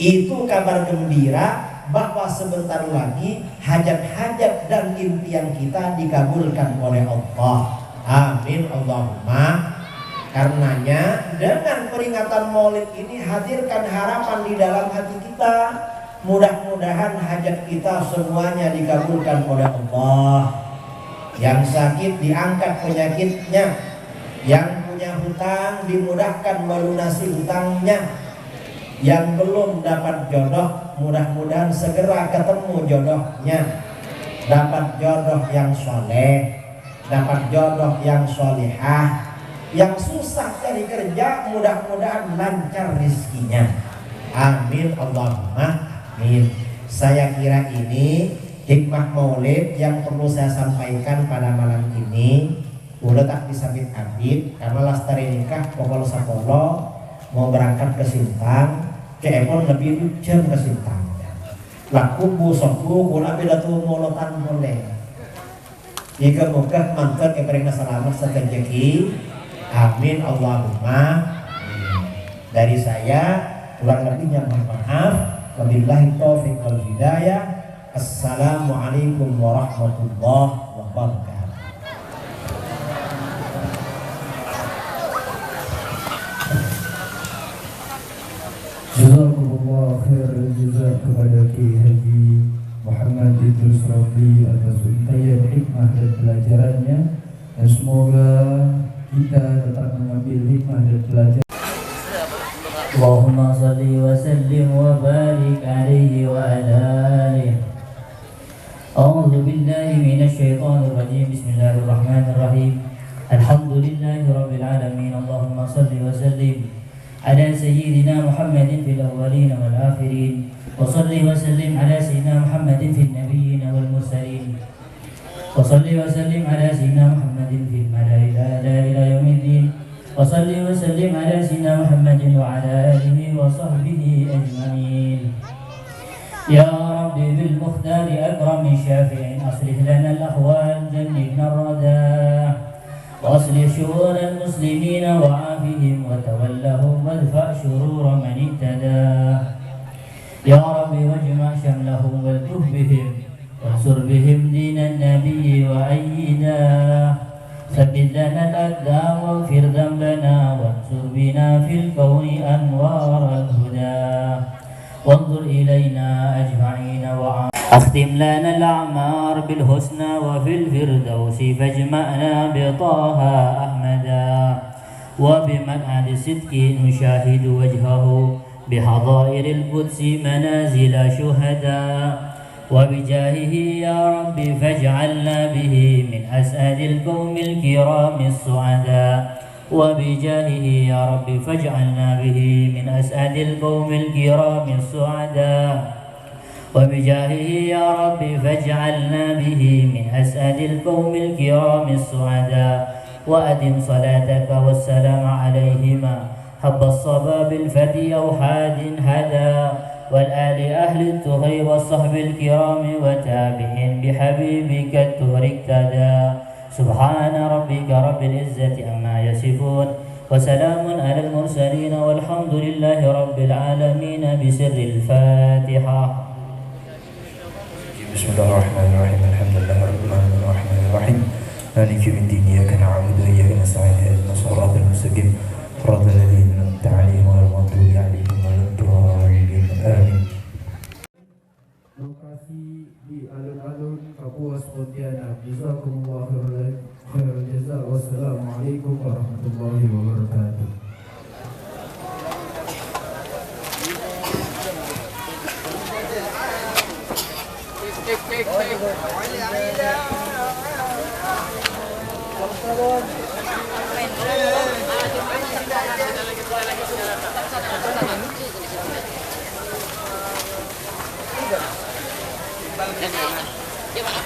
Itu kabar gembira bahwa sebentar lagi hajat-hajat dan impian kita dikabulkan oleh Allah. Amin Allahumma. Karenanya dengan peringatan Maulid ini hadirkan harapan di dalam hati kita. Mudah-mudahan hajat kita semuanya dikabulkan oleh Allah. Yang sakit diangkat penyakitnya, yang punya hutang dimudahkan melunasi hutangnya, yang belum dapat jodoh mudah-mudahan segera ketemu jodohnya, dapat jodoh yang soleh, dapat jodoh yang solihah, yang susah cari kerja mudah-mudahan lancar rezekinya. Amin Allahumma amin. Saya kira ini hikmah maulid yang perlu saya sampaikan pada malam ini. Udah tak disabit abid karena lastari nikah pokol sapolo mau berangkat ke Sintang, ke Epon lebih jam ke Sintang. Laku bu sokku kula beda tuh molotan boleh. Jika moga mantan keperina selamat seterjeki. Amin Allahumma amin. Dari saya kurang lebihnya mohon maaf. Wabillahi taufiq wal hidayah. Assalamualaikum warahmatullahi wabarakatuh. Jazakumullah khairan jazaa kepada Kiai Haji Muhammad Idrus Ramli atas untayan hikmah dan pelajarannya, dan semoga kita tetap mengambil hikmah dan pelajaran. Allahumma salli wa sallim wa barik alaihi wa ala alihi. A'udzu billahi minasy syaithanir rajim. Bismillahirrahmanirrahim. Alhamdulillahi rabbil alamin. Allahumma salli wa sallim ala sayyidina Muhammadin fil awwalin wal akhirin. Wa salli wa sallim ala sayyidina Muhammadin fil nabiyyin wal mursalin. Wa salli wa sallim ala sayyidina Muhammadin fil mala'il a'la ila yaumiddin. Wa salli wa sallim ala sayyidina Muhammadin wa ala alihi wa sahbihi ajma'in. Ya Rabbi bil mukhtari akrami syafi'in aslih lana al-ahwal jannibna ar-radah wa aslih syurur al-muslimin wa afihim wa tawallahum wadfa' syurur man ihtada. Ya Rabbi wajma' syamlahum waltuh bihim wansur bihim dinan nabiyyi wa ayyidah. ثبت لنا الأقدام واغفر ذنبنا وانصر بنا في الكون أنوار الهدى وانظر إلينا أجمعين أختم لنا الأعمار بالحسنى وفي الفردوس فاجمعنا بطه أحمدا وبمقعد صدق نشاهد وجهه بحظائر القدس منازل شهداء وبجاهه يا رب فاجعلنا به من أسعد القوم الكرام السعداء وبجاهه يا رب فاجعلنا به من أسعد القوم الكرام السعداء وبجاهه يا رب فاجعلنا به من أسعد القوم الكرام السعداء وأدم صلاتك والسلام عليهما حب الصبا بالفتي أوحاد هدى والآل أهل التغي والصحب الكرام وتابعين بحبيبك التغر اقتدى. سبحان ربك رب العزة عما يصفون وسلام على المرسلين والحمد لله رب العالمين بسر الفاتحة. بسم الله الرحمن الرحيم. الحمد لله رب العالمين الرحمن الرحيم مالك يوم الدين. إياك نعبد وإياك نستعين اهدنا الصراط المستقيم صراط الذين أنعمت عليهم غير المغضوب عليهم ولا الضالين آمين. Lokasi di alun-alun Kapuas Pontianak. Jazakumullah khairan jazaa. Wassalamualaikum warahmatullahi wabarakatuh.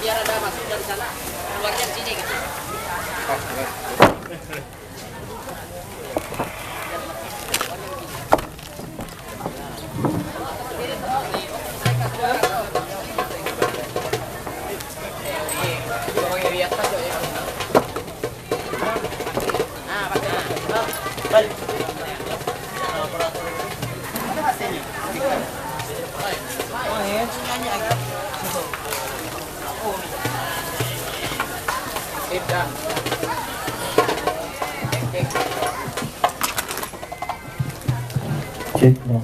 Biar ada masuk dari sana, keluarnya sini gitu. Cek lo.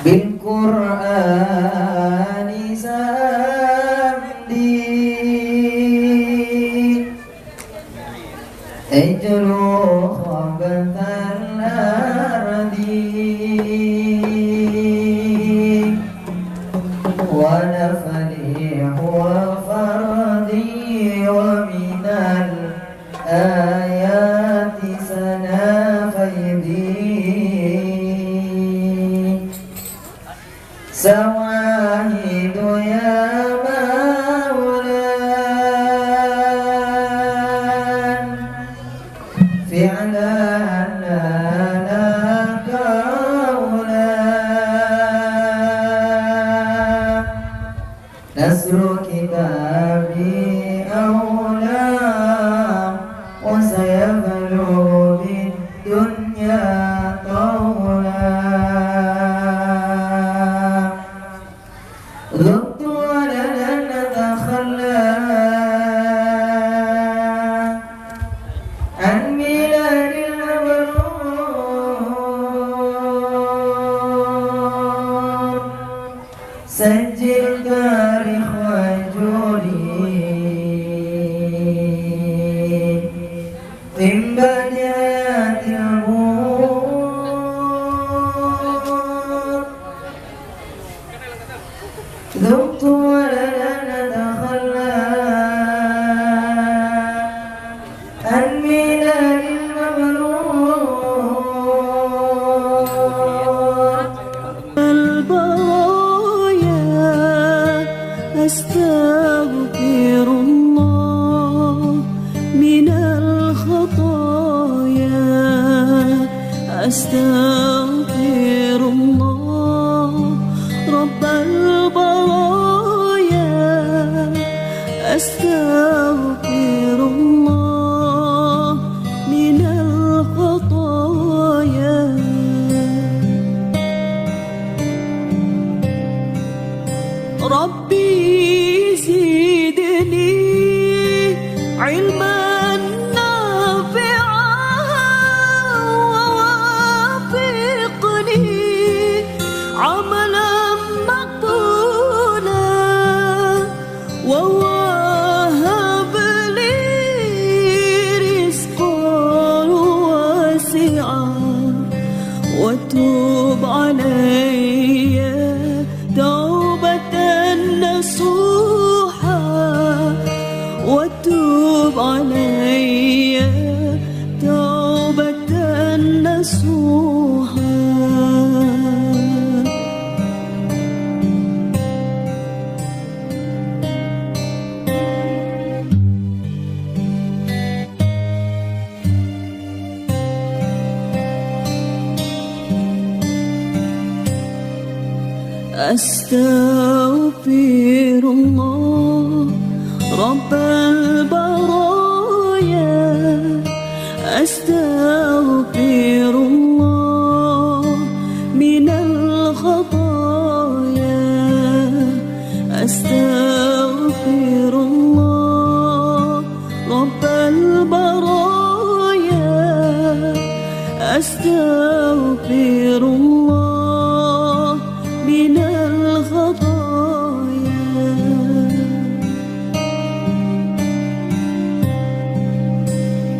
Bil Qur'ani samdi ejlu كتابي أولى وسيبلغ بالدنيا طولا ذقت ولنا نتخلى عن ميلاد المبرور سجل تاريخ وجودي من بعد آيات الغور ذقت ولنا نتخلى عن ميلاد المبرور البرايا أستغفر الله من الخطايا أستغفر الله رب البرايا أستغفر الله من الخطايا ربي زدني علما نافعا ووافقني عملا مقبولا ووهب لي رزقا واسعا وتوب علي توبة نصوحا وتوب علي توبة نصوحا أستغفر الله رب البرايا أستغفر الله من الخطايا أستغفر الله رب البرايا أستغفر الله من الخطايا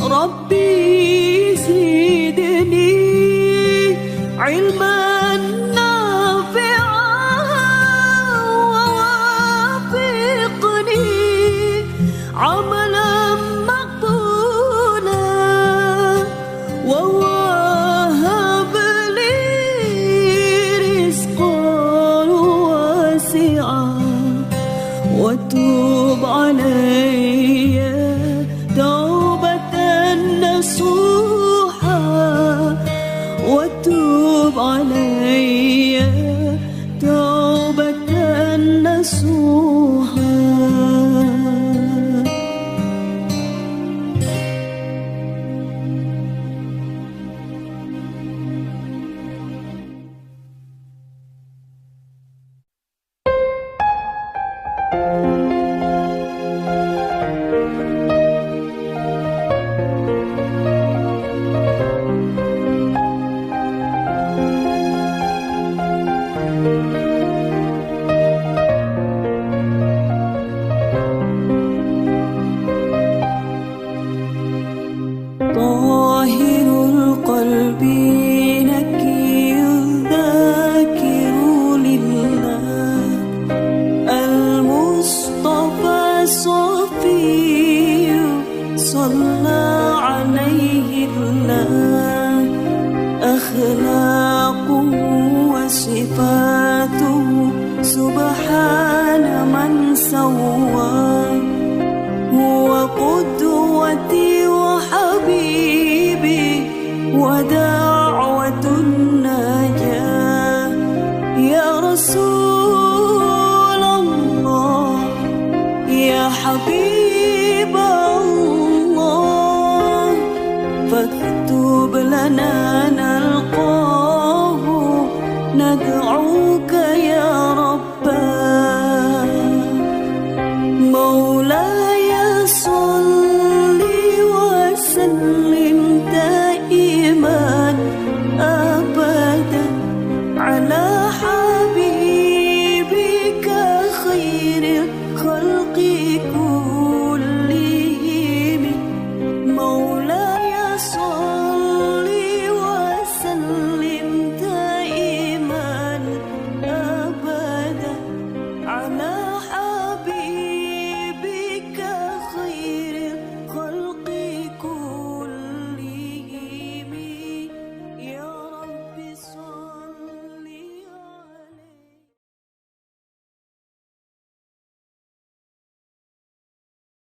ربي زدني علما نافعا ووافقني عملا مقبولا ووهب لي رزقا واسعا وتوب علي توبة نصوحا وتوب علي توبة نصوحا طاهر القلب نكي الذاكر لله المصطفى صفي صلى عليه الله أخلاقه وصفاته سبحان من سواه هو قدوتي وحبيبي ودعوة النجاة يا رسول الله حبيب الله فاكتب لنا نلقاه ندعوك يا رباه مولاي